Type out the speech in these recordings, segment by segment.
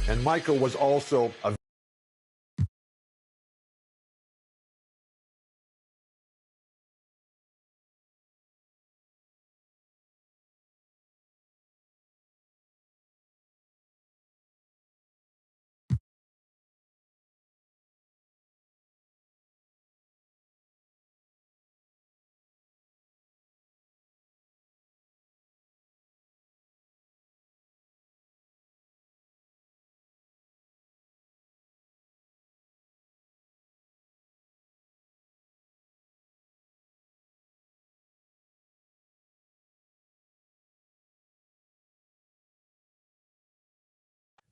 And Michael was also a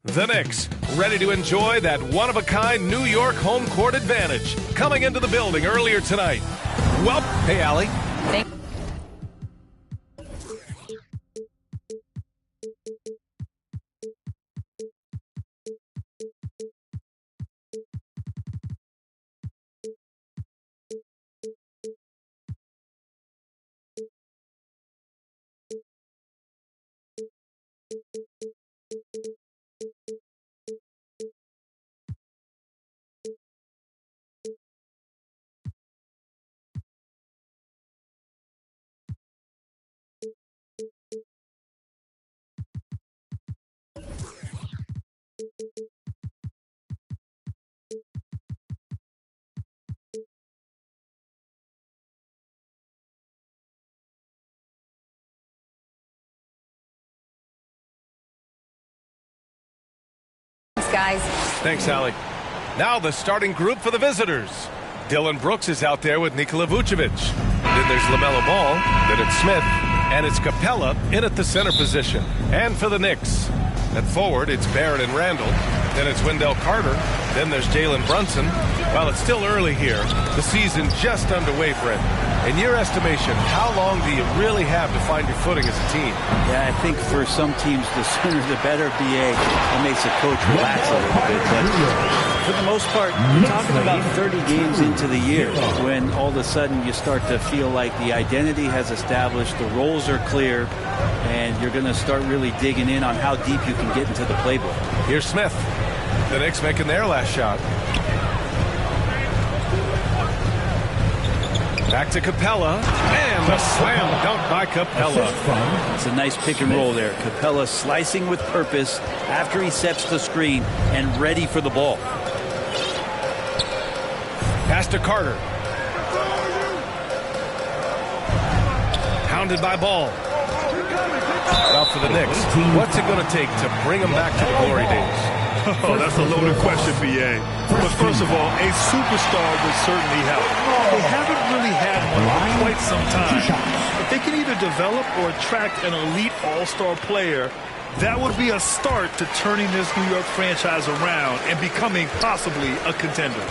The Knicks, ready to enjoy that one-of-a-kind New York home court advantage. Coming into the building earlier tonight. Well, hey, Allie. Guys. Thanks, Allie. Now the starting group for the visitors. Dylan Brooks is out there with Nikola Vucevic. Then there's LaMelo Ball, then it's Smith, and it's Capella in at the center position. And for the Knicks, at forward, it's Barrett and Randall. Then it's Wendell Carter. Then there's Jalen Brunson. While it's still early here, the season just underway, Brent. In your estimation, how long do you really have to find your footing as a team? Yeah, I think for some teams, the sooner the better, BA. It makes the coach relax a little bit. But for the most part, you're talking about 30 games into the year when all of a sudden you start to feel like the identity has established, the roles are clear, and you're going to start really digging in on how deep you can get into the playbook. Here's Smith. The Knicks making their last shot. Back to Capella, and a slam dunk by Capella. It's a nice pick and roll there. Capella slicing with purpose after he sets the screen and ready for the ball. Pass to Carter. Hounded by Ball. Out for the Knicks. What's it going to take to bring them back to the glory days? Oh, that's a loaded question, B.A. But first of all, a superstar would certainly help. They haven't really had one for quite some time. If they can either develop or attract an elite all-star player, that would be a start to turning this New York franchise around and becoming possibly a contender.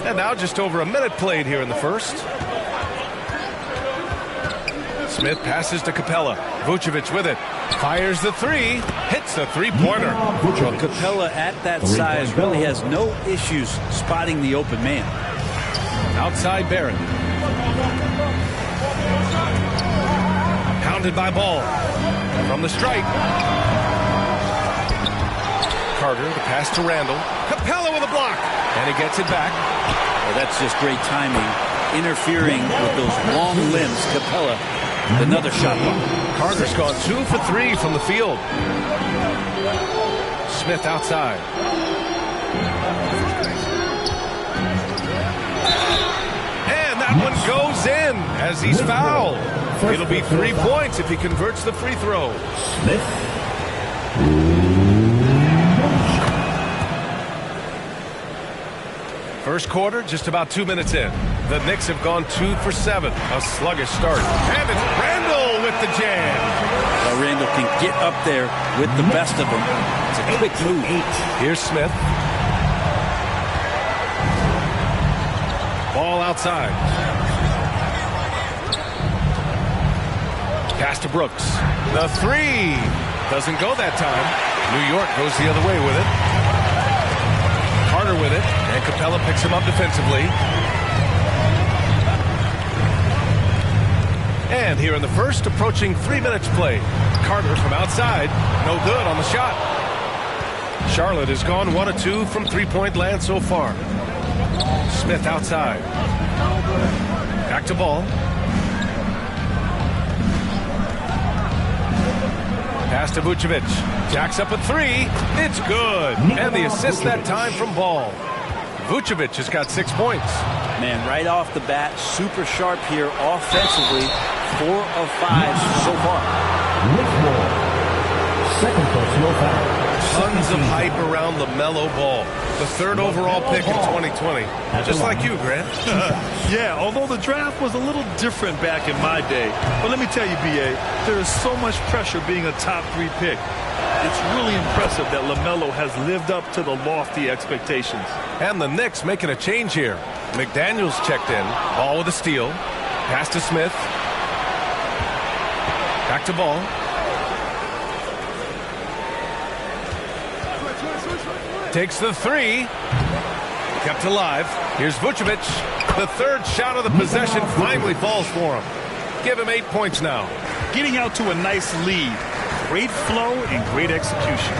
And now just over a minute played here in the first. Smith passes to Capella. Vucevic with it. Fires the three. Hits the three-pointer. Well, Capella at that size really has no issues spotting the open man. Outside Barrett. Pounded by Ball. From the strike. Carter, the pass to Randall. Capella with a block. And he gets it back. Well, that's just great timing. Interfering with those long limbs. Capella, another shot block. Carter's gone 2 for 3 from the field. Smith outside. And that one goes in as he's fouled. It'll be 3 points if he converts the free throw. First quarter, just about 2 minutes in. The Knicks have gone 2 for 7. A sluggish start. And it's Randall with the jam. Well, Randall can get up there with the best of them. It's a quick move. Here's Smith. Ball outside. Pass to Brooks. The three. Doesn't go that time. New York goes the other way with it. Carter with it, and Capella picks him up defensively. And here in the first, approaching 3 minutes played. Carter from outside. No good on the shot. Charlotte has gone 1 of 2 from three-point land so far. Smith outside. Back to ball. Pass to Vucevic. Jacks up a three. It's good. And the assist that time from Ball. Vucevic has got 6 points. Man, right off the bat, super sharp here offensively. 4 of 5 so far. Second personal foul. Tons of hype around LaMelo Ball, the 3rd overall pick in 2020. Just like you, Grant. Yeah, although the draft was a little different back in my day. But let me tell you, B.A., there is so much pressure being a top 3 pick. It's really impressive that LaMelo has lived up to the lofty expectations. And the Knicks making a change here. McDaniels checked in. Ball with a steal. Pass to Smith. Back to Ball. Takes the three. Kept alive. Here's Vucevic. The 3rd shot of the possession finally falls for him. Give him 8 points now. Getting out to a nice lead. Great flow and great execution.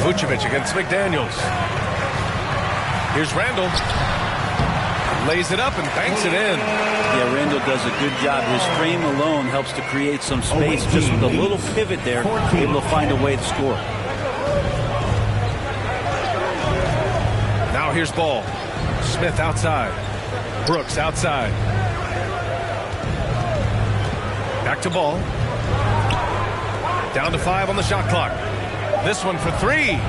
Vucevic against McDaniels. Here's Randall. Lays it up and banks it in. Yeah, Randall does a good job. His frame alone helps to create some space. Just with a little pivot there, able to find a way to score. Now here's Ball. Smith outside. Brooks outside. Back to Ball. Down to 5 on the shot clock. This one for 3.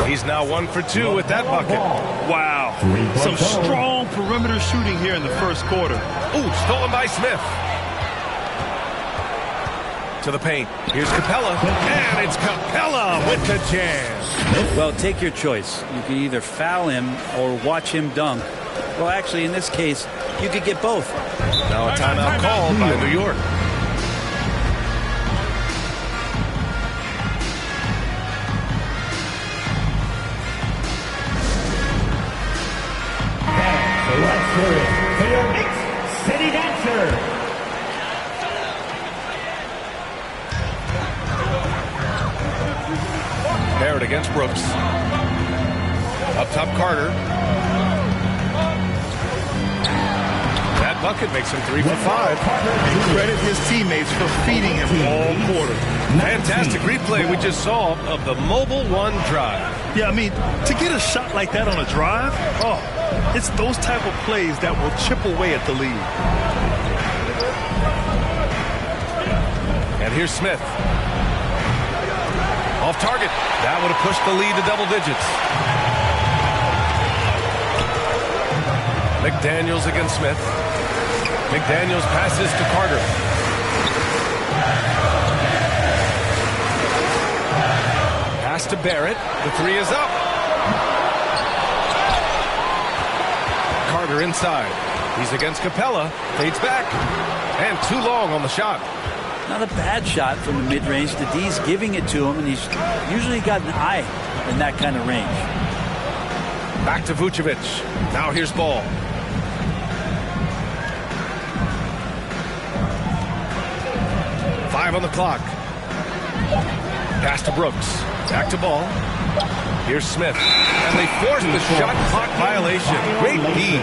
He's now 1 for 2 with that bucket. Wow. Some strong perimeter shooting here in the first quarter. Ooh, stolen by Smith. To the paint. Here's Capella. And it's Capella with the jam. Well, take your choice. You can either foul him or watch him dunk. Well, actually, in this case, you could get both. Now a timeout called by New York. For your Knicks City Dancer. Barrett against Brooks. Up top, Carter. That bucket makes him 3 for 5. And credit his teammates for feeding him all quarter. Fantastic replay we just saw of the Mobile One drive. Yeah, I mean, to get a shot like that on a drive, it's those type of plays that will chip away at the lead. And here's Smith. Off target. That would have pushed the lead to double digits. McDaniels against Smith. McDaniels passes to Carter. Pass to Barrett. The 3 is up. Carter inside. He's against Capella. Fades back. And too long on the shot. Not a bad shot from the mid-range. The D's giving it to him, and he's usually got an eye in that kind of range. Back to Vucevic. Now here's Ball. Five on the clock. Pass to Brooks. Back to Ball. Here's Smith. And they forced the shot clock violation. Great D.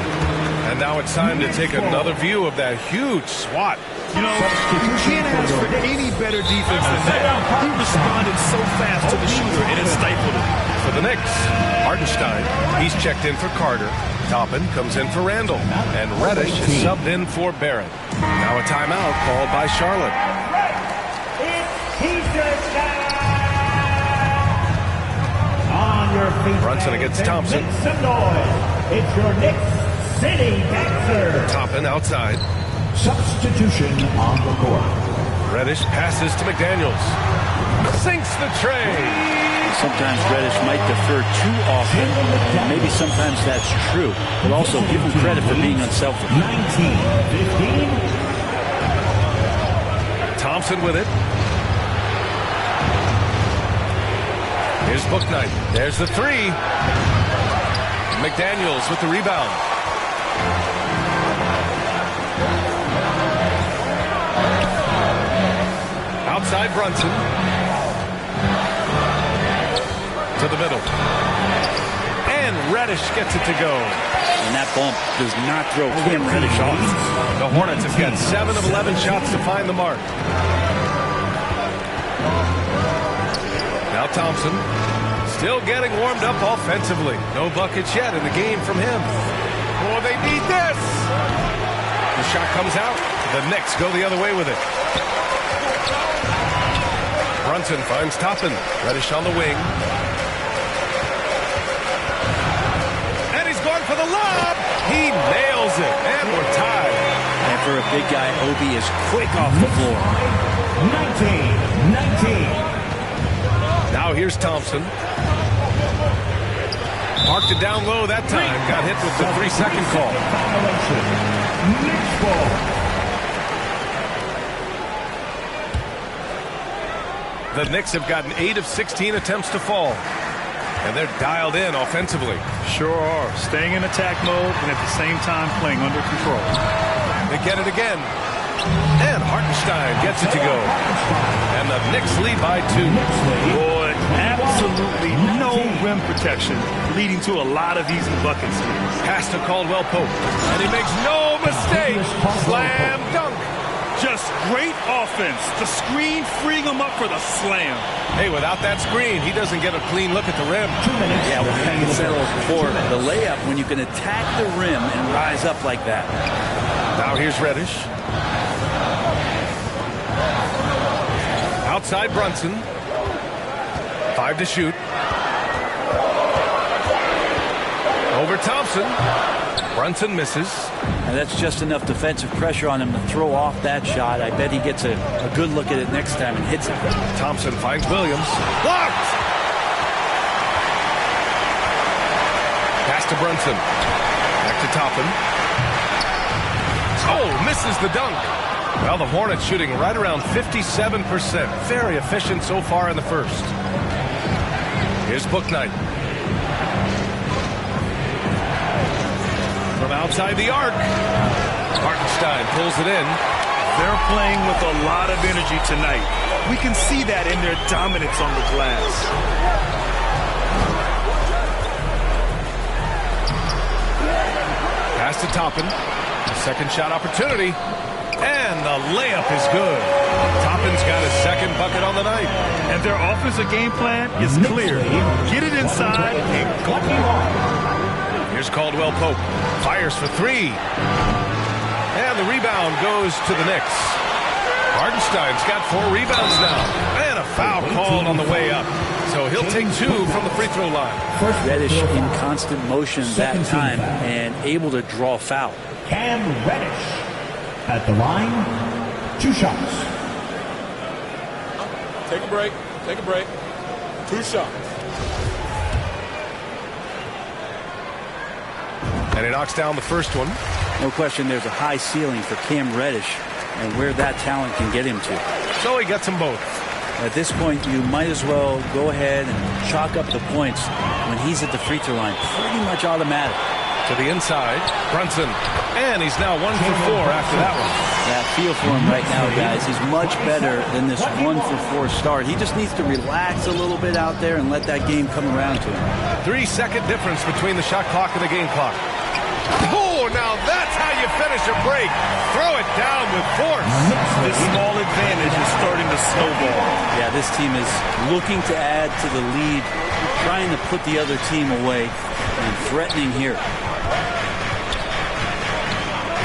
And now it's time to take another view of that huge swat. You know, you can't ask for any better defense than that. He responded so fast to the shooter, and it stifled him. For the Knicks, Hartenstein, he's checked in for Carter. Toppin comes in for Randall. And Reddish is subbed in for Barrett. Now a timeout called by Charlotte. On your feet. Brunson against Thompson. Make some noise. It's your Knicks City Dancer. Toppin outside. Substitution on the court. Reddish passes to McDaniels. Sinks the tray. Sometimes Reddish might defer too often. Maybe sometimes that's true. But also give him credit for being unselfish. 19-15. Thompson with it. Here's Bouknight. There's the 3. McDaniels with the rebound. Outside Brunson. To the middle. And Reddish gets it to go. And that bump does not throw Cam Reddish off. The Hornets have got 7 of 11 shots to find the mark. Now Thompson still getting warmed up offensively. No buckets yet in the game from him. Oh, they need this. The shot comes out. The Knicks go the other way with it. Brunson finds Toppin. Reddish on the wing. And he's going for the lob. He nails it. And we're tied. And for a big guy, Obi is quick off the floor. 19. Now here's Thompson. Marked it down low that time. Got hit with the 3-second call. The Knicks have gotten 8 of 16 attempts to fall. And they're dialed in offensively. Sure are. Staying in attack mode and at the same time playing under control. They get it again. And Hartenstein gets it to go. And the Knicks lead by 2. Boy, absolutely no rim protection, leading to a lot of easy buckets. Pass to Caldwell Pope. And he makes no mistake. Slam dunk. Just great offense. The screen freeing him up for the slam. Hey, without that screen, he doesn't get a clean look at the rim. Yeah, we said before, the layup, when you can attack the rim and rise up like that. Now here's Reddish. Outside Brunson. 5 to shoot. Over Thompson. Brunson misses. And that's just enough defensive pressure on him to throw off that shot. I bet he gets a good look at it next time and hits it. Thompson finds Williams. Blocked! Pass to Brunson. Back to Toppin. Oh, misses the dunk. Well, the Hornets shooting right around 57%. Very efficient so far in the first. Here's Bouknight. From outside the arc. Hartenstein pulls it in. They're playing with a lot of energy tonight. We can see that in their dominance on the glass. Pass to Toppin. Second shot opportunity. And the layup is good. Toppin's got his second bucket on the night. And their offensive game plan is clear. Get it inside and go. Here's Caldwell Pope. Fires for 3. And the rebound goes to the Knicks. Hartenstein's got 4 rebounds now. And a foul called on the way up. So he'll take 2 from the free throw line. Reddish in constant motion that time and able to draw foul. Cam Reddish at the line. 2 shots. Take a break. Take a break. 2 shots. And he knocks down the first one. No question there's a high ceiling for Cam Reddish and where that talent can get him to. So he gets them both. At this point, you might as well go ahead and chalk up the points when he's at the free throw line. Pretty much automatic. To the inside, Brunson. And he's now 1 for 4 after that one. Yeah, feel for him right now, guys. He's much better than this 1 for 4 start. He just needs to relax a little bit out there and let that game come around to him. 3-second difference between the shot clock and the game clock. Oh, now that's how you finish a break. Throw it down with force. This small advantage is starting to snowball. Yeah, this team is looking to add to the lead, trying to put the other team away, and threatening here.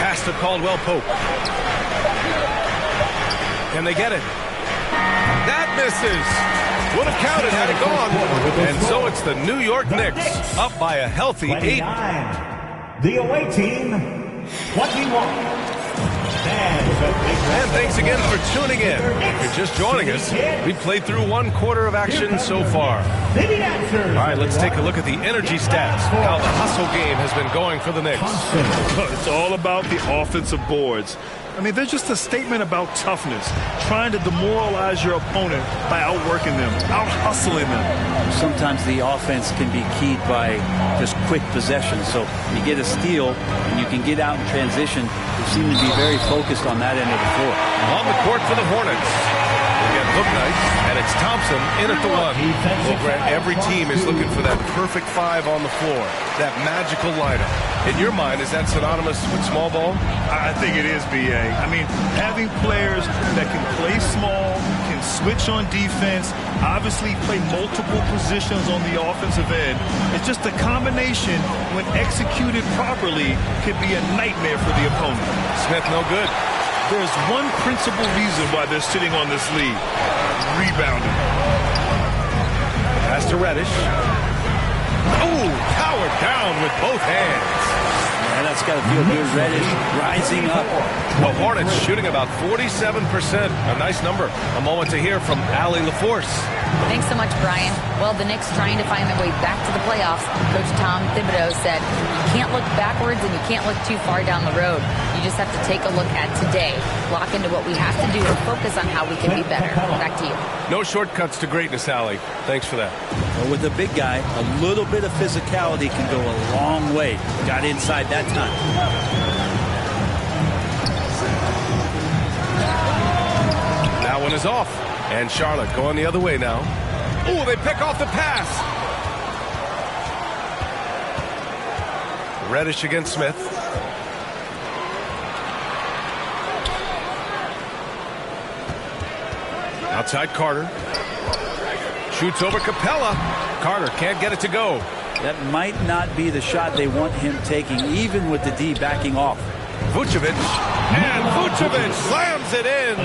Pass to Caldwell Pope. Can they get it? That misses. Would have counted had it gone. And so it's the New York Knicks up by a healthy 8. 29. The away team, 21. And thanks again for tuning in. If you're just joining us, we played through 1 quarter of action so far. All right, let's take a look at the energy stats, how the hustle game has been going for the Knicks. It's all about the offensive boards. I mean, they're just a statement about toughness, trying to demoralize your opponent by outworking them, out-hustling them. Sometimes the offense can be keyed by just quick possession. So you get a steal and you can get out in transition. They seem to be very focused on that end of the floor. On the court for the Hornets. We get Look nice, and it's Thompson in at the 1. Well, Grant, every team is looking for that perfect 5 on the floor, that magical lineup. In your mind, is that synonymous with small ball? I think it is, B.A. I mean, having players that can play small, can switch on defense, obviously play multiple positions on the offensive end. It's just a combination, when executed properly, could be a nightmare for the opponent. Smith, no good. There's one principal reason why they're sitting on this lead. Rebounding. Pass to Reddish. Oh, powered down with both hands. Yeah, that's got to feel good. Reddish rising up. The Hornets shooting about 47%. A nice number. A moment to hear from Allie LaForce. Thanks so much, Brian. Well, the Knicks trying to find their way back to the playoffs. Coach Tom Thibodeau said, you can't look backwards and you can't look too far down the road. You just have to take a look at today, lock into what we have to do, and focus on how we can be better. Back to you. No shortcuts to greatness, Allie. Thanks for that. Well, with a big guy, a little bit of physicality can go a long way. Got inside that time. That one is off. And Charlotte going the other way now. Oh, they pick off the pass. Reddish against Smith. Outside Carter. Shoots over Capella. Carter can't get it to go. That might not be the shot they want him taking, even with the D backing off. Vucevic. And Vucevic slams it in.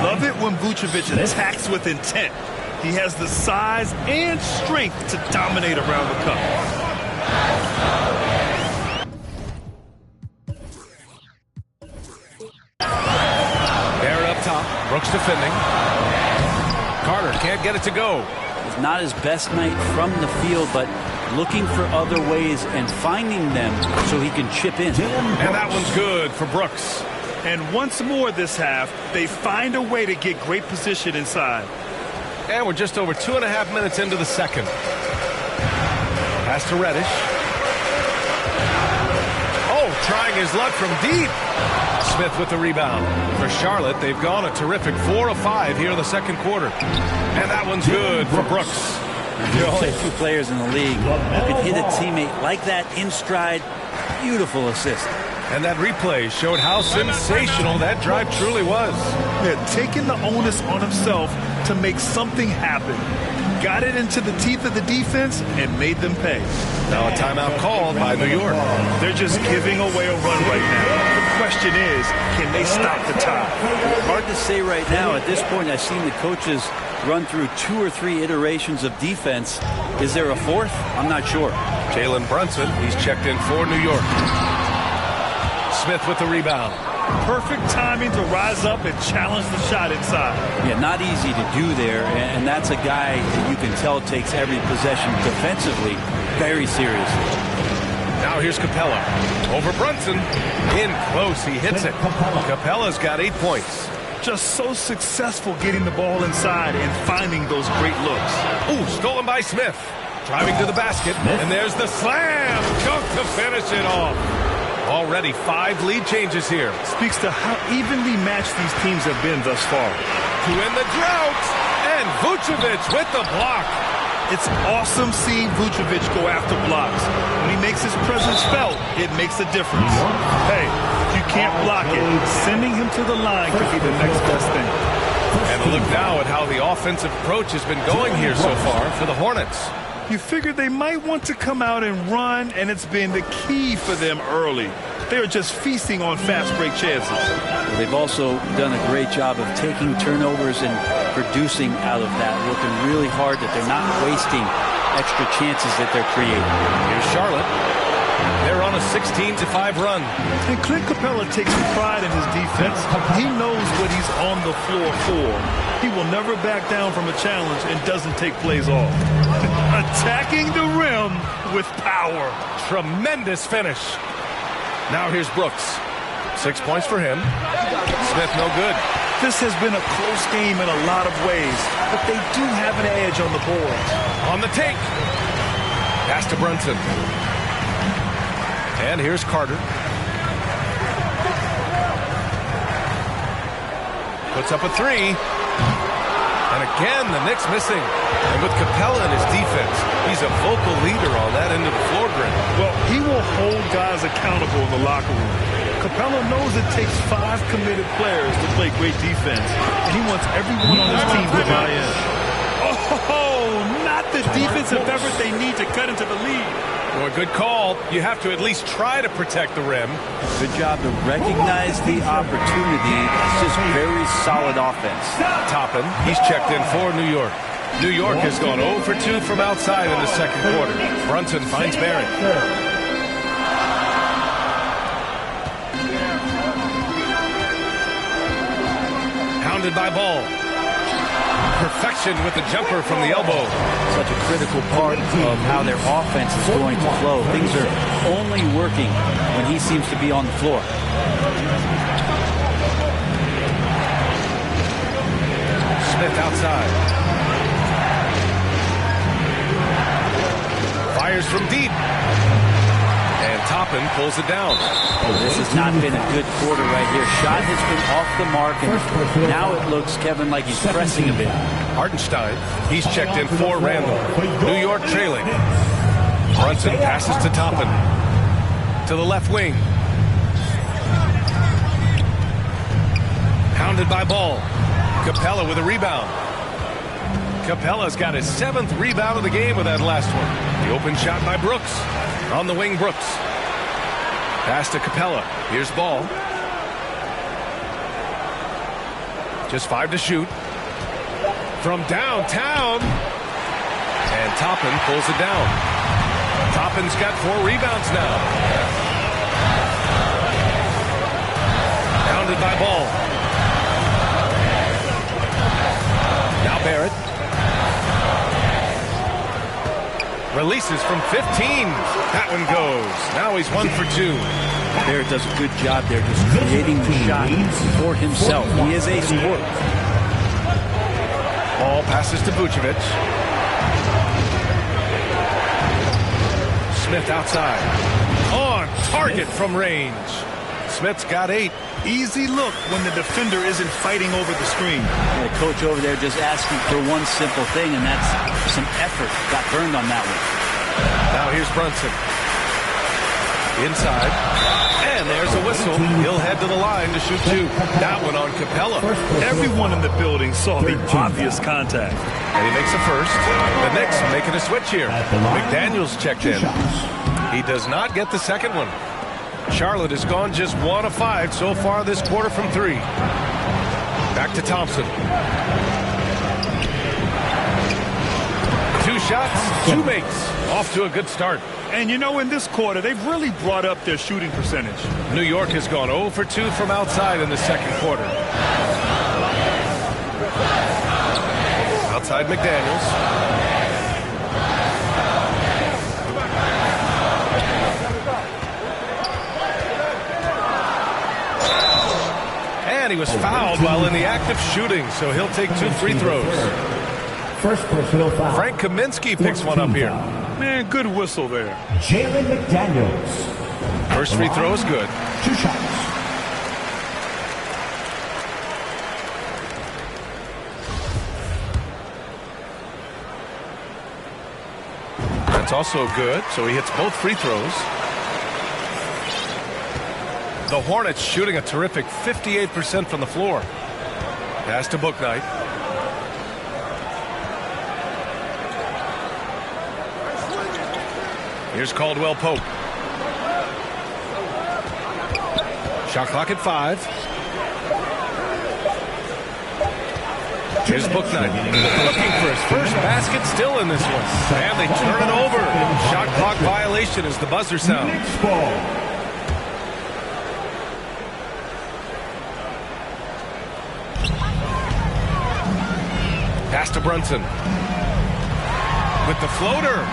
Love it when Vucevic attacks with intent. He has the size and strength to dominate around the cup. Barrett up top. Brooks defending. Carter can't get it to go. It's not his best night from the field, but looking for other ways and finding them so he can chip in. And that one's good for Brooks. And once more this half, they find a way to get great position inside. And we're just over 2.5 minutes into the second. Pass to Reddish. Oh, trying his luck from deep. Smith with the rebound. For Charlotte, they've gone a terrific 4 of 5 here in the second quarter. And that one's good for Brooks. There are only 2 players in the league who can hit a teammate like that in stride. Beautiful assist. And that replay showed how sensational that drive truly was. Yeah, taking the onus on himself to make something happen. Got it into the teeth of the defense and made them pay. Now a timeout called by New York. They're just giving away a run right now. The question is, can they stop the tie? Hard to say right now. At this point, I've seen the coaches run through 2 or 3 iterations of defense. Is there a 4th? I'm not sure. Jalen Brunson, he's checked in for New York. Smith with the rebound. Perfect timing to rise up and challenge the shot inside. Yeah, not easy to do there, and that's a guy that you can tell takes every possession defensively very seriously. Now here's Capella. Over Brunson. In close, he hits it. Capella's got 8 points. Just so successful getting the ball inside and finding those great looks. Ooh, stolen by Smith. Driving to the basket, and there's the slam. Dunk to finish it off. Already 5 lead changes here. Speaks to how evenly matched these teams have been thus far. To end the drought, and Vucevic with the block. It's awesome seeing Vucevic go after blocks. When he makes his presence felt, it makes a difference. Hey, if you can't block it, sending him to the line could be the next best thing. And a look now at how the offensive approach has been going here so far for the Hornets. You figured they might want to come out and run, and it's been the key for them early. They're just feasting on fast break chances. They've also done a great job of taking turnovers and producing out of that, working really hard that they're not wasting extra chances that they're creating. Here's Charlotte. They're on a 16-5 run. And Clint Capella takes pride in his defense. He knows what he's on the floor for. He will never back down from a challenge and doesn't take plays off. Attacking the rim with power. Tremendous finish. Now here's Brooks. 6 points for him. Smith no good. This has been a close game in a lot of ways, but they do have an edge on the board. On the take. Pass to Brunson. And here's Carter. Puts up a 3. And again, the Knicks missing. And with Capella in his defense, he's a vocal leader on that end of the floor grid. Well, he will hold guys accountable in the locker room. Capella knows it takes 5 committed players to play great defense, and he wants everyone on his team to buy in. Oh, not the defensive effort they need to cut into the lead. Well, a good call. You have to at least try to protect the rim. Good job to recognize the opportunity. It's just very solid offense. Toppin, he's checked in for New York. New York has gone 0 for 2 from outside in the second quarter. Brunson finds Barrett. Hounded by Ball. Perfection with the jumper from the elbow. Such a critical part of how their offense is going to flow. Things are only working when he seems to be on the floor. Smith outside. Fires from deep. And Toppin pulls it down. Oh, this has not been a good quarter right here. Shot has been off the mark, and now it looks, Kevin, like he's pressing a bit. Hartenstein, he's checked in for Randall. New York trailing. Brunson passes to Toppin. To the left wing. Hounded by Ball. Capella with a rebound. Capella's got his 7th rebound of the game with that last one. The open shot by Brooks. On the wing, Brooks. Pass to Capella. Here's Ball. Just 5 to shoot. From downtown. And Toppin pulls it down. Toppin's got 4 rebounds now. Hounded by Ball. Now Barrett. Releases from 15. That one goes. Now he's 1 for 2. Barrett does a good job there just creating the shot for himself. He is a scorer. Ball passes to Vucevic. Smith outside. On target from range. Smith's got 8. Easy look when the defender isn't fighting over the screen. And the coach over there just asking for one simple thing, and that's some effort. Got burned on that one. Now here's Brunson. Inside. And there's a whistle. He'll head to the line to shoot 2. That one on Capella. Everyone in the building saw the obvious contact. And he makes a first. The Knicks making a switch here. McDaniels checked in. He does not get the second one. Charlotte has gone just 1 of 5 so far this quarter from 3. Back to Thompson. 2 shots, 2 makes. Off to a good start. And you know, in this quarter, they've really brought up their shooting percentage. New York has gone 0 for 2 from outside in the second quarter. Outside McDaniels. He was fouled while in the act of shooting, so he'll take 2 free throws. First personal foul. Frank Kaminsky picks one up here. Man, good whistle there. Jalen McDaniels. First free throw is good. 2 shots. That's also good, so he hits both free throws. The Hornets shooting a terrific 58% from the floor. Pass to Bouknight. Here's Caldwell Pope. Shot clock at 5. Here's Bouknight. Looking for his first basket still in this one. And they turn it over. Shot clock violation as the buzzer sounds. Pass to Brunson. With the floater.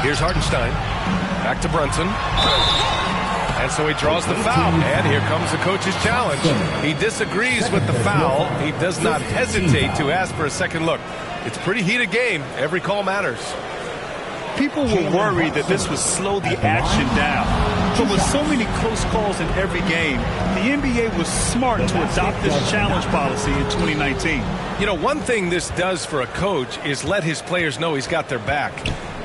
Here's Hartenstein. Back to Brunson. And so he draws the foul. And here comes the coach's challenge. He disagrees with the foul. He does not hesitate to ask for a second look. It's a pretty heated game. Every call matters. People were worried that this would slow the action down. But with so many close calls in every game, the NBA was smart to adopt this challenge policy in 2019. You know, one thing this does for a coach is let his players know he's got their back.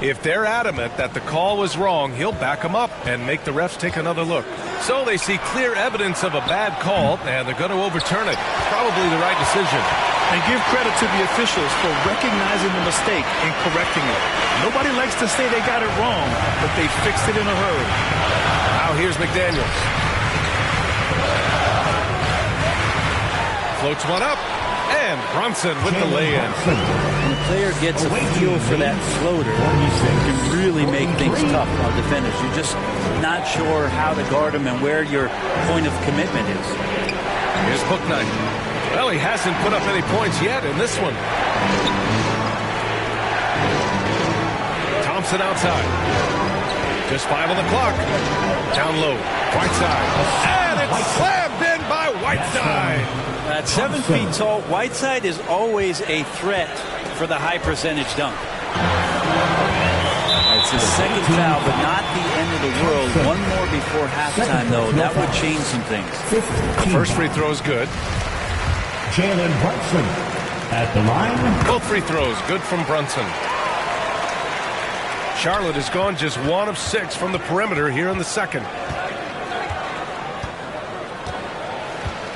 If they're adamant that the call was wrong, he'll back them up and make the refs take another look. So they see clear evidence of a bad call, and they're going to overturn it. Probably the right decision. And give credit to the officials for recognizing the mistake and correcting it. Nobody likes to say they got it wrong, but they fixed it in a hurry. Now here's McDaniels. Floats one up, and Brunson with the lay-in. When a player gets a feel for that floater, it can really make things tough on defenders. You're just not sure how to guard them and where your point of commitment is. Here's Bouknight. Well, he hasn't put up any points yet in this one. Thompson outside. Just 5 on the clock. Down low. Whiteside. And it's slammed in by Whiteside. At 7 feet tall, Whiteside is always a threat for the high percentage dunk. It's his second foul, but not the end of the world. One more before halftime, though. That would change some things. The first free throw is good. Jalen Brunson at the line. Both free throws good from Brunson. Charlotte has gone just 1 of 6 from the perimeter here in the second.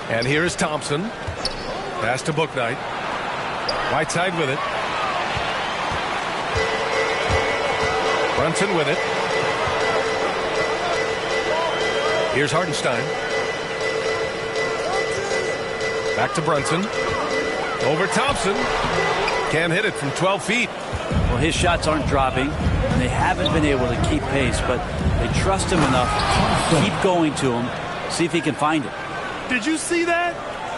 And here is Thompson. Pass to Bouknight. Whiteside with it. Brunson with it. Here's Hartenstein. Back to Brunson. Over Thompson. Can't hit it from 12 feet. Well, his shots aren't dropping, and they haven't been able to keep pace, but they trust him enough to keep going to him, see if he can find it. Did you see that?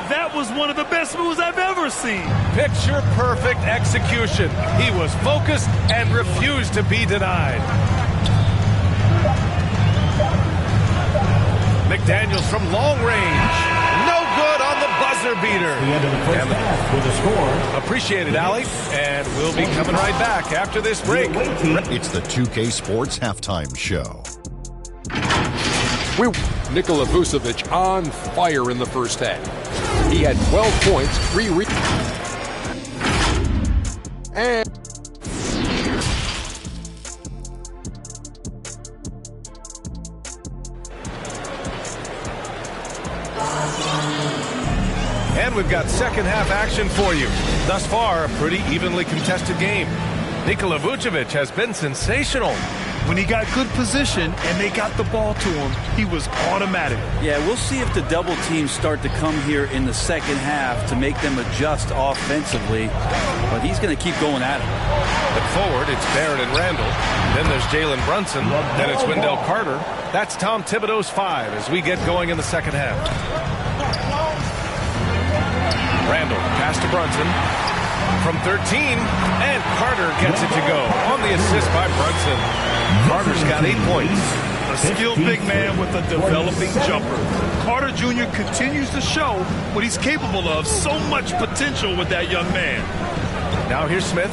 That was one of the best moves I've ever seen. Picture perfect execution. He was focused and refused to be denied. McDaniels from long range. No good on the buzzer beater. The end of the first half with a score. Appreciate it, Allie. And we'll be coming right back after this break. It's the 2K Sports Halftime Show. Nikola Vucevic on fire in the first half. He had 12 points, 3 And we've got second half action for you. Thus far, a pretty evenly contested game. Nikola Vucevic has been sensational. When he got good position and they got the ball to him, he was automatic. Yeah, we'll see if the double teams start to come here in the second half to make them adjust offensively. But he's going to keep going at it. Look forward, it's Barrett and Randall. Then there's Jalen Brunson. Then it's Wendell Carter. That's Tom Thibodeau's 5 as we get going in the second half. Randall, pass to Brunson. From 13, and Carter gets it to go on the assist by Brunson. Carter's got 8 points. A skilled big man with a developing jumper. Carter Jr. continues to show what he's capable of. So much potential with that young man. Now here's Smith.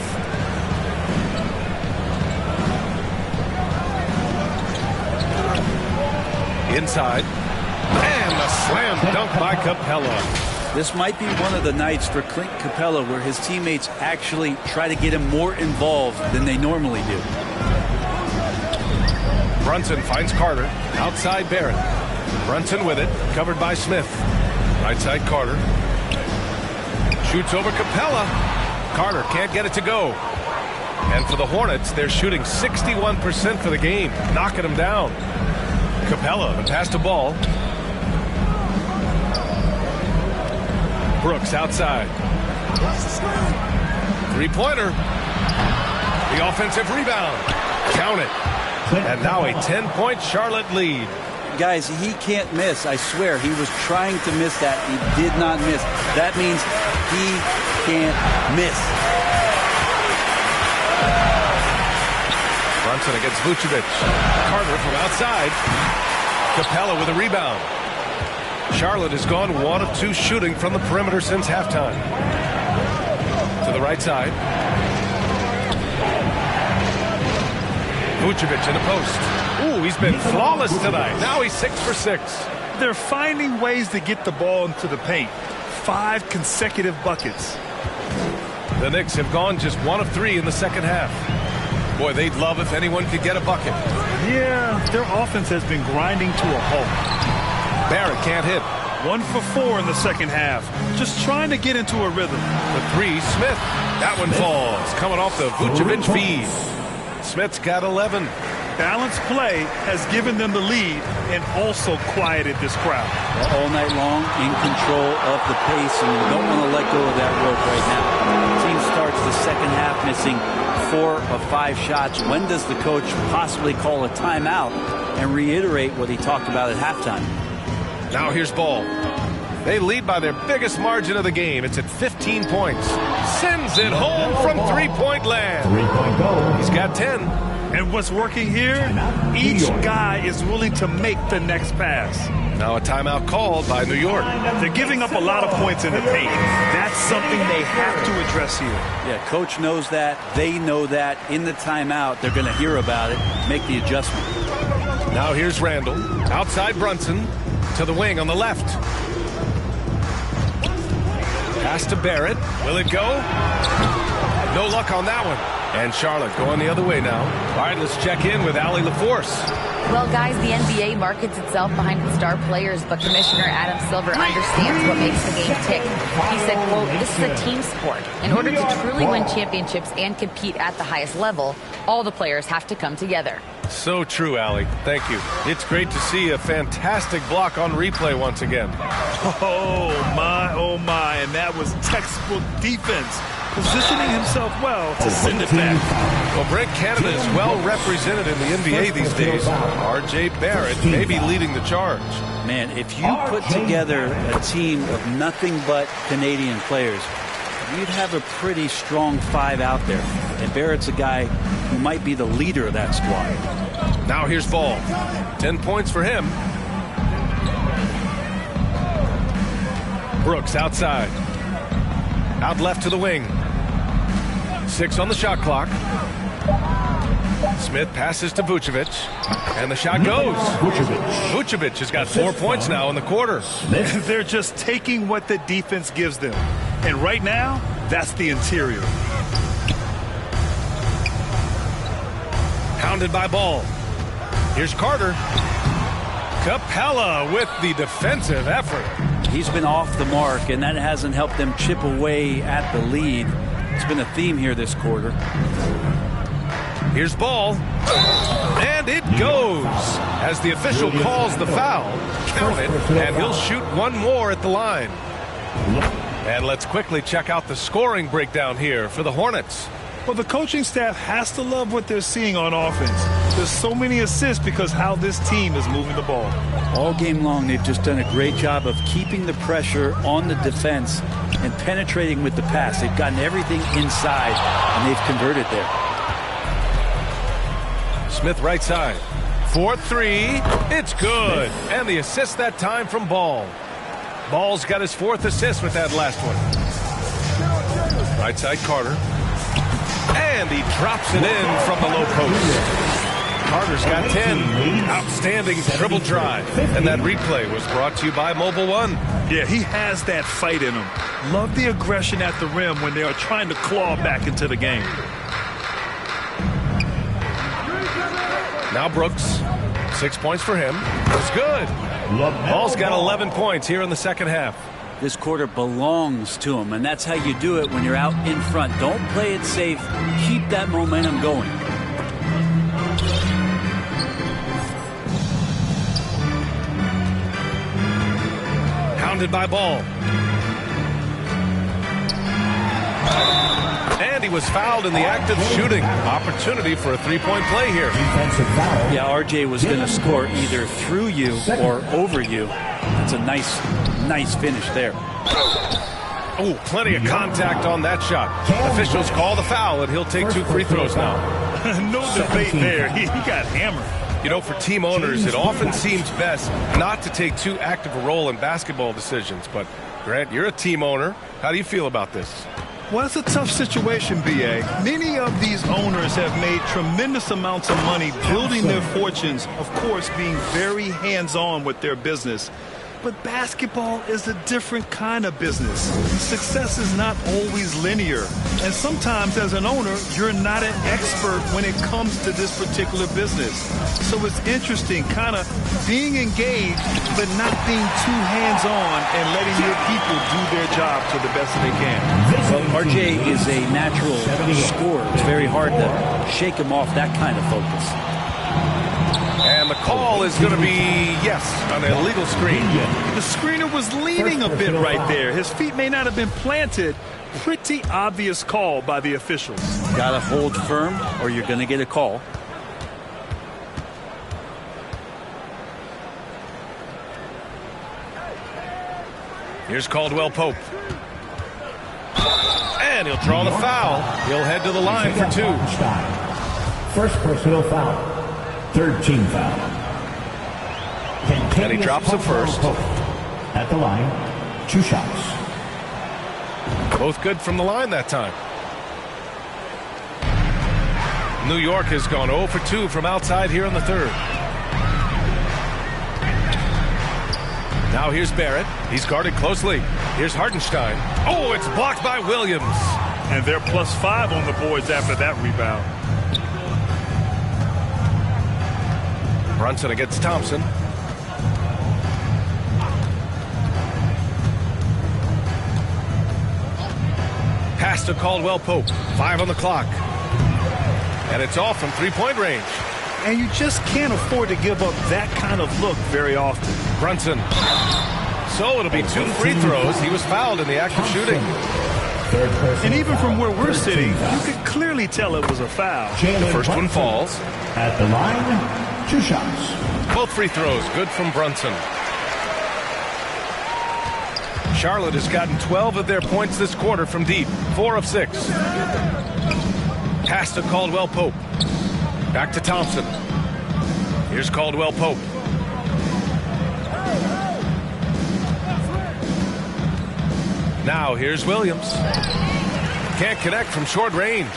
Inside. And a slam dunk by Capella. This might be one of the nights for Clint Capella where his teammates actually try to get him more involved than they normally do. Brunson finds Carter. Outside Barrett. Brunson with it. Covered by Smith. Right side Carter. Shoots over Capella. Carter can't get it to go. And for the Hornets, they're shooting 61% for the game. Knocking them down. Capella, the pass to Ball. Brooks outside. Three-pointer. The offensive rebound. Count it. And now a 10-point Charlotte lead. Guys, he can't miss. I swear, he was trying to miss that. He did not miss. That means he can't miss. Brunson against Vucevic. Carter from outside. Capella with a rebound. Charlotte has gone 1 of 2 shooting from the perimeter since halftime. To the right side. Vucevic in the post. Ooh, he's been flawless tonight. Now he's 6 for 6. They're finding ways to get the ball into the paint. 5 consecutive buckets. The Knicks have gone just 1 of 3 in the second half. Boy, they'd love if anyone could get a bucket. Yeah, their offense has been grinding to a halt. Barrett can't hit. 1 for 4 in the second half. Just trying to get into a rhythm. The 3, Smith. That one falls. Coming off the Vucevic feed. Smith's got 11. Balanced play has given them the lead and also quieted this crowd. All night long, in control of the pace, and you don't want to let go of that rope right now. The team starts the second half missing 4 of 5 shots. When does the coach possibly call a timeout and reiterate what he talked about at halftime? Now here's Ball. They lead by their biggest margin of the game. It's at 15 points. Sends it home from three-point land. He's got 10. And what's working here? Each guy is willing to make the next pass. Now a timeout called by New York. They're giving up a lot of points in the paint. That's something they have to address here. Yeah, coach knows that. They know that. In the timeout, they're going to hear about it, make the adjustment. Now here's Randall. Outside Brunson. To the wing on the left. Pass to Barrett. Will it go? No luck on that one. And Charlotte going the other way now. All right, let's check in with Allie LaForce. Well, guys, the NBA markets itself behind its star players, but Commissioner Adam Silver understands what makes the game tick. He said, quote, "This is a team sport. In order to truly win championships and compete at the highest level, all the players have to come together." So true, Allie. Thank you. It's great to see a fantastic block on replay once again. Oh, my. And that was textbook defense. Positioning himself well to send it back. Well, Brent Canada is well represented in the NBA these days. R.J. Barrett may be leading the charge. Man, if you put together a team of nothing but Canadian players, you'd have a pretty strong 5 out there. And Barrett's a guy who might be the leader of that squad. Now here's Ball. 10 points for him. Brooks outside. Out left to the wing. 6 on the shot clock. Smith passes to Vucevic. And the shot goes. Vucevic has got 4 points now in the quarter. They're just taking what the defense gives them. And right now, that's the interior. Pounded by Ball. Here's Carter. Capella with the defensive effort. He's been off the mark, and that hasn't helped them chip away at the lead. It's been a theme here this quarter. Here's Ball. And it goes. As the official calls the foul, count it, and he'll shoot one more at the line. And let's quickly check out the scoring breakdown here for the Hornets. Well, the coaching staff has to love what they're seeing on offense. There's so many assists because how this team is moving the ball. All game long, they've just done a great job of keeping the pressure on the defense and penetrating with the pass. They've gotten everything inside, and they've converted there. Smith right side. 4-3. It's good. And the assist that time from Ball. Ball's got his 4th assist with that last one. Right side Carter. And he drops it in from the low post. Carter's got 10. Outstanding dribble drive. And that replay was brought to you by Mobile One. Yeah, he has that fight in him. Love the aggression at the rim when they are trying to claw back into the game. Now Brooks. 6 points for him. It's good. Ball's got 11 points here in the second half. This quarter belongs to him, and that's how you do it when you're out in front. Don't play it safe. Keep that momentum going. Pounded by Ball. And he was fouled in the act of shooting. Opportunity for a three-point play here. Yeah, RJ was going to score either through you or over you. That's a nice finish there. Oh, plenty of contact on that shot. Officials call the foul, and he'll take 2 free throws now. No debate there. He got hammered. You know, for team owners, it often seems best not to take too active a role in basketball decisions. But, Grant, you're a team owner. How do you feel about this? Well, it's a tough situation, B.A. Many of these owners have made tremendous amounts of money building their fortunes, of course, being very hands-on with their business. But basketball is a different kind of business. Success is not always linear. And sometimes as an owner, you're not an expert when it comes to this particular business. So it's interesting kind of being engaged, but not being too hands-on and letting your people do their job to the best that they can. Well, RJ is a natural scorer. It's very hard to shake him off that kind of focus. And the call is going to be, yes, an illegal screen. The screener was leaning a bit right there. His feet may not have been planted. Pretty obvious call by the officials. Got to hold firm or you're going to get a call. Here's Caldwell Pope. And he'll draw the foul. He'll head to the line for two. First personal foul. Third team foul. And he drops the first. At the line, 2 shots. Both good from the line that time. New York has gone 0 for 2 from outside here in the third. Now here's Barrett. He's guarded closely. Here's Hartenstein. Oh, it's blocked by Williams. And they're +5 on the boards after that rebound. Brunson against Thompson. Pass to Caldwell Pope. 5 on the clock. And it's off from three-point range. And you just can't afford to give up that kind of look very often. Brunson. So it'll be 2 free throws. He was fouled in the act of shooting. And even from where we're sitting, you could clearly tell it was a foul. The first one falls. At the line, 2 shots. Both free throws good from Brunson. Charlotte has gotten 12 of their points this quarter from deep. 4 of 6. Pass to Caldwell Pope. Back to Thompson. Here's Caldwell Pope. Now here's Williams. Can't connect from short range.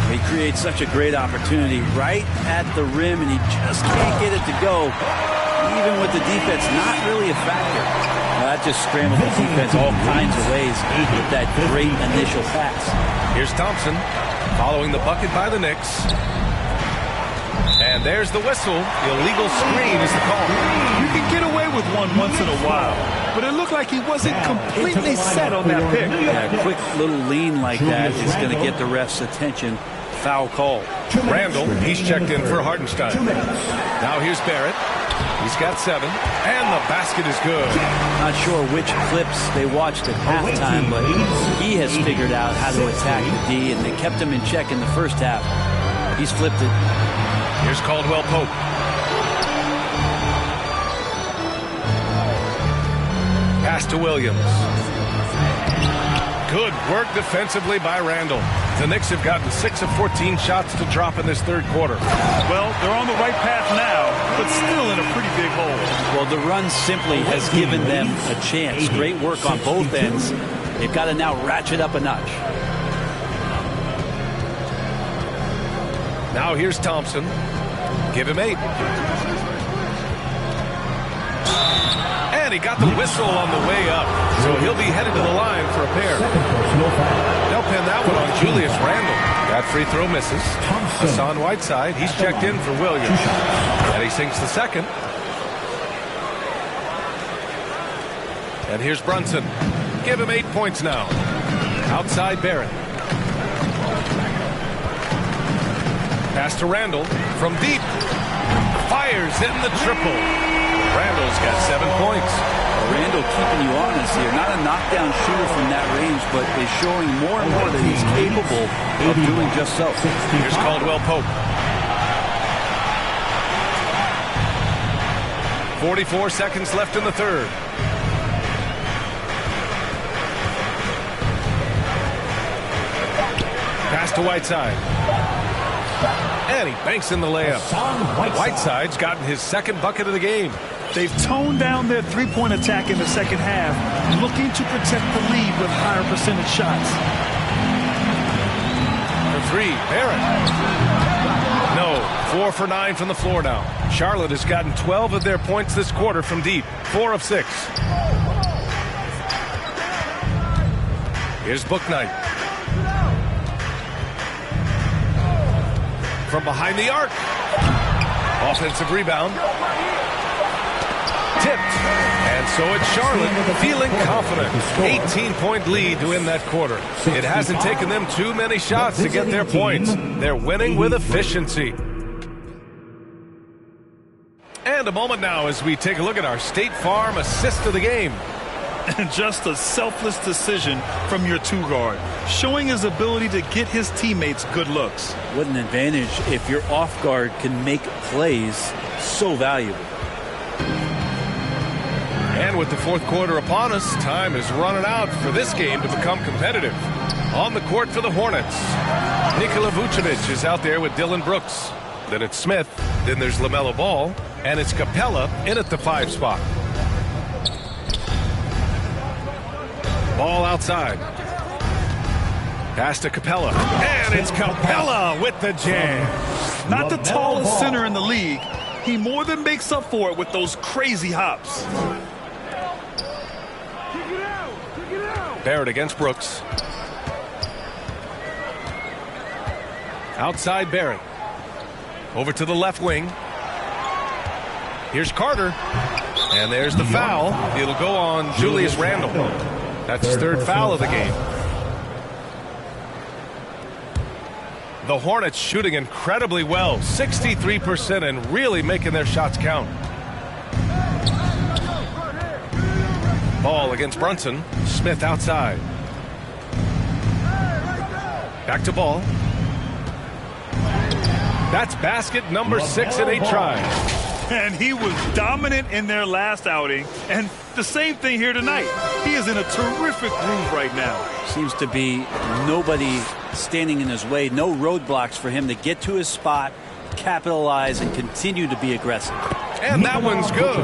He creates such a great opportunity right at the rim, and he just can't get it to go, even with the defense not really a factor. That just scrambled the defense all kinds of ways with that great initial pass. Here's Thompson following the bucket by the Knicks. And there's the whistle. Illegal screen is the call. You can get away with one once in a while, but it looked like he wasn't completely set on that pick. Yeah, a quick little lean like that is going to get the ref's attention. Foul call. Randall, he's checked in for Hartenstein. Now here's Barrett. He's got 7, and the basket is good. Not sure which clips they watched at halftime, but he has figured out how to attack the D, and they kept him in check in the first half. He's flipped it. Here's Caldwell Pope. Pass to Williams. Good work defensively by Randall. The Knicks have gotten 6 of 14 shots to drop in this third quarter. Well, they're on the right path now, but still in a pretty big hole. Well, the run simply has given them a chance. Great work on both ends. They've got to now ratchet up a notch. Now here's Thompson. Give him 8. And he got the whistle on the way up. So he'll be headed to the line for a pair. They'll pin that one on Julius Randle. That free throw misses. Hassan Whiteside, he's checked in for Williams. And he sinks the second. And here's Brunson. Give him 8 points now. Outside Barrett. Pass to Randall from deep. Fires in the triple. Randall's got 7 points. Randall keeping you honest here. Not a knockdown shooter from that range, but is showing more and more that he's capable of doing just so. Here's Caldwell Pope. 44 seconds left in the third. Pass to Whiteside. And he banks in the layup. Whiteside's gotten his second bucket of the game. They've toned down their three-point attack in the second half, looking to protect the lead with higher percentage shots. three. Barrett. No. 4 for 9 from the floor now. Charlotte has gotten 12 of their points this quarter from deep. 4 of 6. Here's Bouknight. From behind the arc. Offensive rebound. Tipped. And so it's Charlotte feeling confident. 18-point lead to end that quarter. It hasn't taken them too many shots to get their points. They're winning with efficiency. And a moment now as we take a look at our State Farm assist of the game. And just a selfless decision from your two-guard, showing his ability to get his teammates good looks. What an advantage if your off-guard can make plays so valuable. And with the fourth quarter upon us, time is running out for this game to become competitive. On the court for the Hornets, Nikola Vucevic is out there with Dillon Brooks. Then it's Smith, then there's LaMelo Ball, and it's Capella in at the 5 spot. Ball outside. Pass to Capella. And it's Capella with the jam. Not the tallest center in the league. He more than makes up for it with those crazy hops. Barrett against Brooks. Outside Barrett. Over to the left wing. Here's Carter. And there's the foul. It'll go on Julius Randle. That's his third foul of the game. The Hornets shooting incredibly well. 63% and really making their shots count. Ball against Brunson. Smith outside. Back to Ball. That's basket number 6 in 8 tries. And he was dominant in their last outing. And the same thing here tonight. He is in a terrific groove right now. Seems to be nobody standing in his way. No roadblocks for him to get to his spot, capitalize, and continue to be aggressive. And that one's good.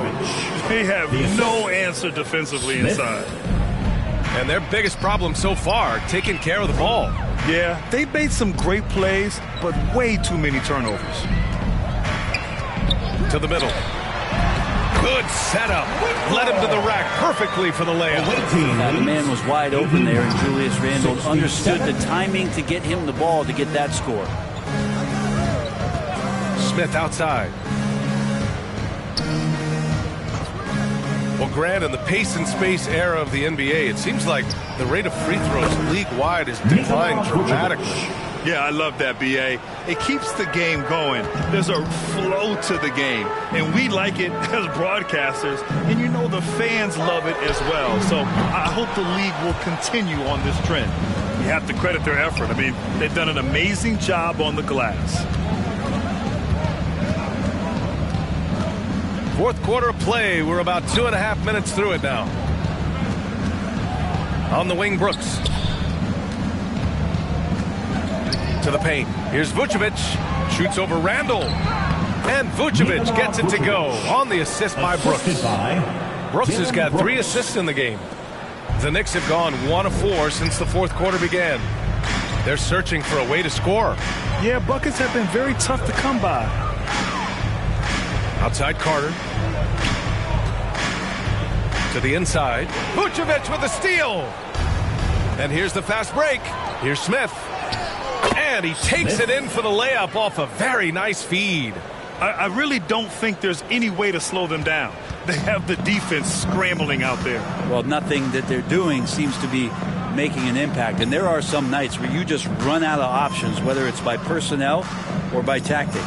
They have no answer defensively inside. And their biggest problem so far, taking care of the ball. Yeah, they made some great plays, but way too many turnovers. To the middle. Good setup. Led him to the rack perfectly for the layup. The man was wide open there, and Julius Randle understood the timing to get him the ball to get that score. Smith outside. Well, Grant, in the pace and space era of the NBA, it seems like the rate of free throws league-wide has declined dramatically. Yeah, I love that, B.A. It keeps the game going. There's a flow to the game, and we like it as broadcasters, and you know the fans love it as well. So I hope the league will continue on this trend. You have to credit their effort. I mean, they've done an amazing job on the glass. Fourth quarter of play. We're about 2.5 minutes through it now. On the wing, Brooks. To the paint. Here's Vucevic. Shoots over Randle. And Vucevic gets it to go on the assist by Brooks. Brooks has got 3 assists in the game. The Knicks have gone 1 of 4 since the fourth quarter began. They're searching for a way to score. Yeah, buckets have been very tough to come by. Outside Carter. To the inside. Vucevic with a steal. And here's the fast break. Here's Smith. And he takes it in for the layup off a very nice feed. I really don't think there's any way to slow them down. They have the defense scrambling out there. Well, nothing that they're doing seems to be making an impact. And there are some nights where you just run out of options, whether it's by personnel or by tactic.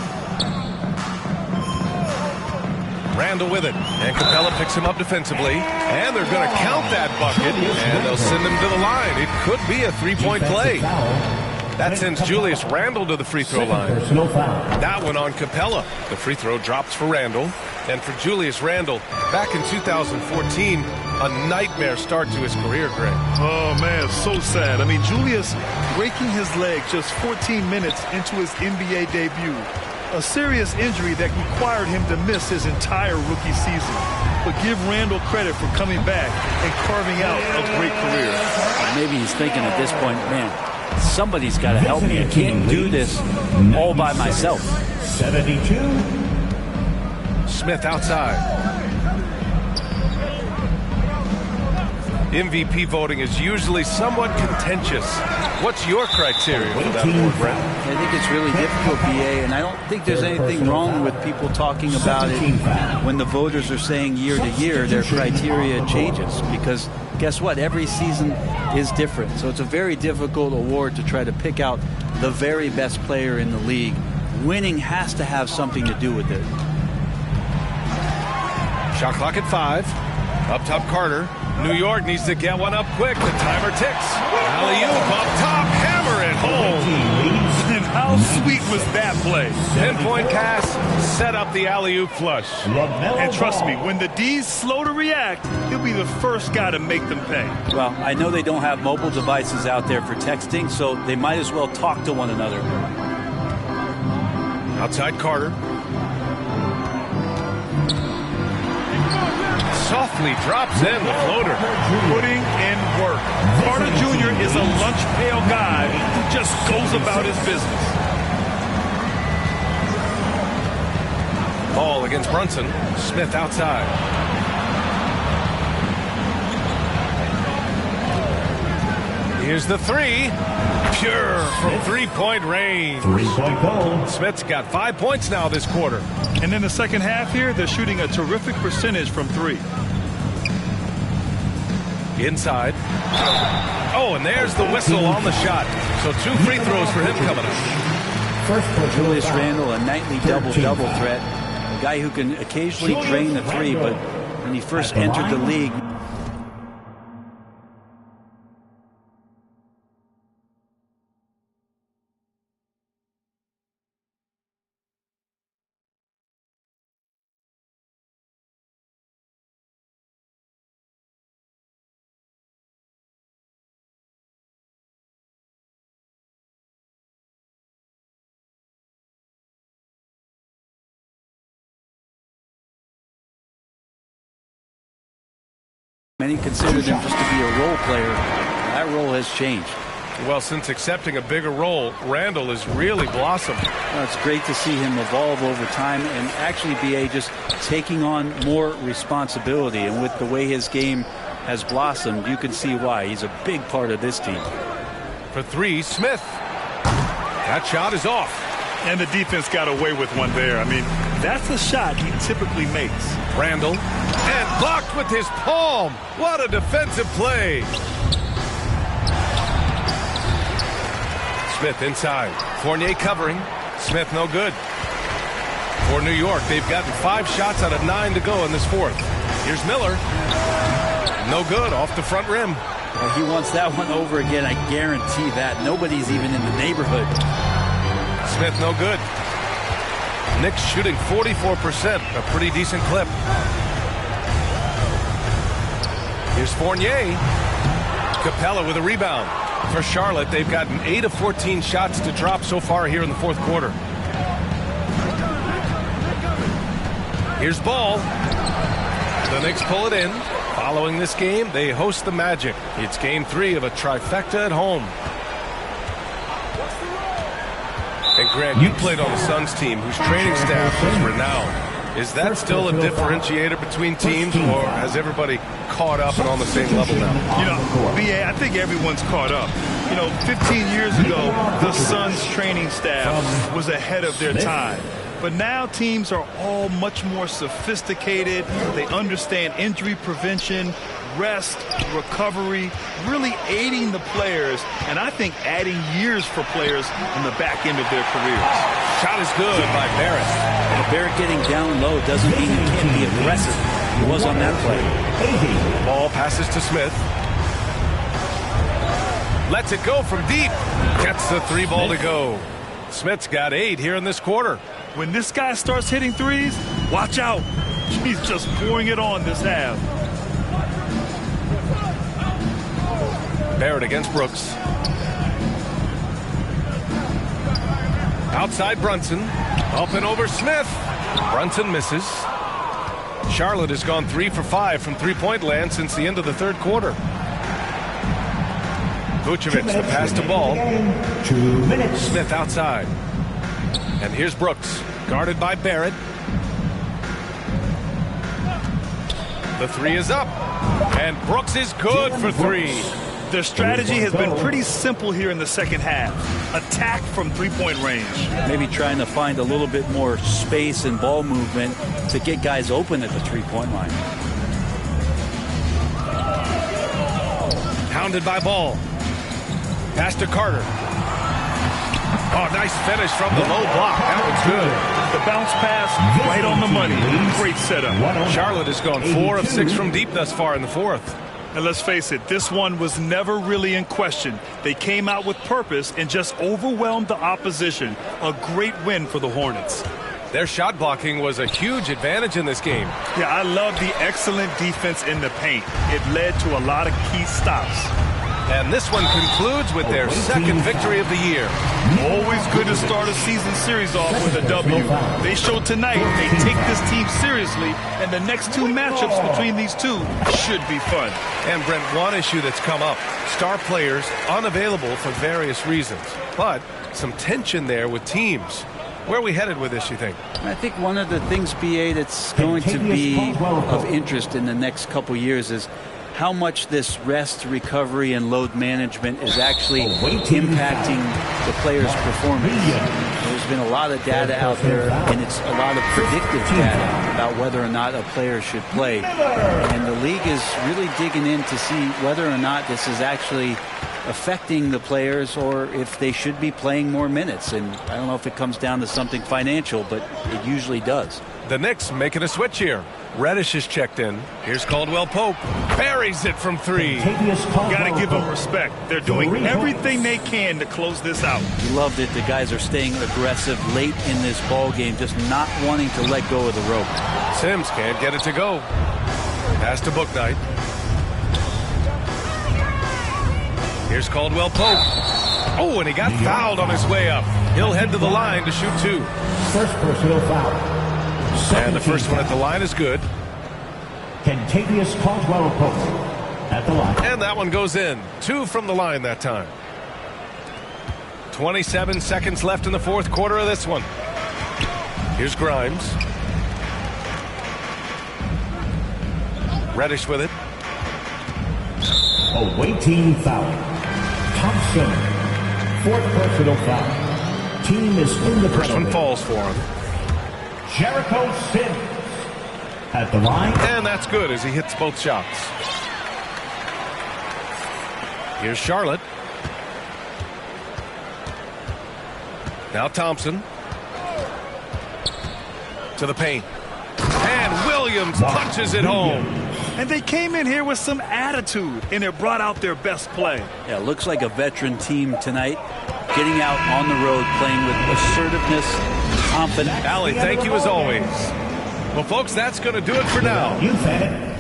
Randle with it. And Capella picks him up defensively. And they're going to count that bucket. And they'll send him to the line. It could be a 3-point play. That sends Julius Randle to the free throw line. That one on Capella. The free throw drops for Randle. And for Julius Randle, back in 2014, a nightmare start to his career, Greg. Oh, man, so sad. I mean, Julius breaking his leg just 14 minutes into his NBA debut. A serious injury that required him to miss his entire rookie season. But give Randle credit for coming back and carving out a great career. Maybe he's thinking at this point, man, somebody's got to help me. I can't do this all by myself. 72. Smith outside. MVP voting is usually somewhat contentious. What's your criteria for that award, Brent? I think it's really difficult, BA, and I don't think there's anything wrong with people talking about it when the voters are saying year to year their criteria changes, because guess what? Every season is different. So it's a very difficult award to try to pick out the very best player in the league. Winning has to have something to do with it. Shot clock at 5. Up top, Carter. New York needs to get one up quick. The timer ticks. Alley-oop up top. Hammer it home. And how sweet was that play? 10-point pass. Set up the alley-oop flush. And trust me, when the D's slow to react, he'll be the first guy to make them pay. Well, I know they don't have mobile devices out there for texting, so they might as well talk to one another. Outside Carter. Softly drops in the floater. Putting in work. Carter Jr. is a lunch pail guy who just goes about his business. Ball against Brunson. Smith outside. Here's the 3. Pure from three-point range. 3-point goal. Smith's got 5 points now this quarter. And in the second half here, they're shooting a terrific percentage from 3. Inside. Oh, and there's the whistle on the shot. So 2 free throws for him coming up. Julius Randle, a nightly double-double threat. A guy who can occasionally drain the 3, but when he first entered the league, many considered him just to be a role player. That role has changed. Well, since accepting a bigger role, Randle has really blossomed. Well, it's great to see him evolve over time and actually BA just taking on more responsibility. And with the way his game has blossomed, you can see why. He's a big part of this team. For 3, Smith. That shot is off. And the defense got away with one there. I mean, that's a shot he typically makes. Randle. And blocked with his palm. What a defensive play. Smith inside. Fournier covering. Smith no good. For New York, they've gotten 5 shots out of 9 to go in this fourth. Here's Miller. No good, off the front rim. Well, he wants that one over again, I guarantee that. Nobody's even in the neighborhood. Smith no good. Knicks shooting 44%, a pretty decent clip. Here's Fournier. Capella with a rebound. For Charlotte, they've gotten 8 of 14 shots to drop so far here in the fourth quarter. Here's Ball. The Knicks pull it in. Following this game, they host the Magic. It's game 3 of a trifecta at home. And Grant, you played on the Suns team whose training staff is renowned. Is that still a differentiator between teams, or has everybody caught up and on the same level now? You know, BA, I think everyone's caught up. You know, 15 years ago, the Suns training staff was ahead of their time. But now teams are all much more sophisticated. They understand injury prevention, rest, recovery, really aiding the players, and I think adding years for players on the back end of their careers. Shot is good by Barrett. Well, Barrett getting down low doesn't mean he can't be aggressive. He was on that play. Ball passes to Smith. Lets it go from deep. Gets the 3 ball to go. Smith's got 8 here in this quarter. When this guy starts hitting threes, watch out. He's just pouring it on this half. Barrett against Brooks. Outside Brunson. Up and over Smith. Brunson misses. Charlotte has gone 3 for 5 from three-point land since the end of the third quarter. Vucevic, the pass to Ball. 2 minutes. Smith outside. And here's Brooks, guarded by Barrett. The three is up. And Brooks is good for three. Their strategy has been pretty simple here in the second half. Attack from three-point range. Maybe trying to find a little bit more space and ball movement to get guys open at the three-point line. Pounded by Ball. Pass to Carter. Oh, nice finish from the low block. That was good. The bounce pass right on the money. Great setup. Charlotte has gone 4 of 6 from deep thus far in the fourth. And let's face it, this one was never really in question. They came out with purpose and just overwhelmed the opposition. A great win for the Hornets. Their shot blocking was a huge advantage in this game. Yeah, I love the excellent defense in the paint. It led to a lot of key stops. And this one concludes with their second victory of the year. Always good to start a season series off with a W. They showed tonight they take this team seriously, and the next 2 matchups between these two should be fun. And Brent, one issue that's come up, star players unavailable for various reasons, but some tension there with teams. Where are we headed with this, you think? I think one of the things, BA, that's going to be of interest in the next couple years is how much this rest, recovery, and load management is actually impacting the player's performance. There's been a lot of data out there, and it's a lot of predictive data about whether or not a player should play. And the league is really digging in to see whether or not this is actually affecting the players or if they should be playing more minutes. And I don't know if it comes down to something financial, but it usually does. The Knicks making a switch here. Reddish is checked in. Here's Caldwell Pope. Buries it from three. Got to give them respect. They're doing everything they can to close this out. You love that the guys are staying aggressive late in this ball game, just not wanting to let go of the rope. Sims can't get it to go. Pass to Bouknight. Here's Caldwell Pope. Oh, and he got fouled on his way up. He'll head to the line to shoot 2. First personal foul. And the first one at the line is good. Kentavious Caldwell-Pope at the line. And that one goes in. 2 from the line that time. 27 seconds left in the fourth quarter of this one. Here's Grimes. Reddish with it. Awaiting foul. Thompson. Fourth personal foul. Team is in the first one falls for him. Jericho Sims at the line. And that's good as he hits both shots. Here's Charlotte. Now Thompson. To the paint. And Williams punches it home. And they came in here with some attitude, and it brought out their best play. Yeah, looks like a veteran team tonight. Getting out on the road, playing with assertiveness, confidence. Allie, thank you as always. Well, folks, that's going to do it for now. You said it.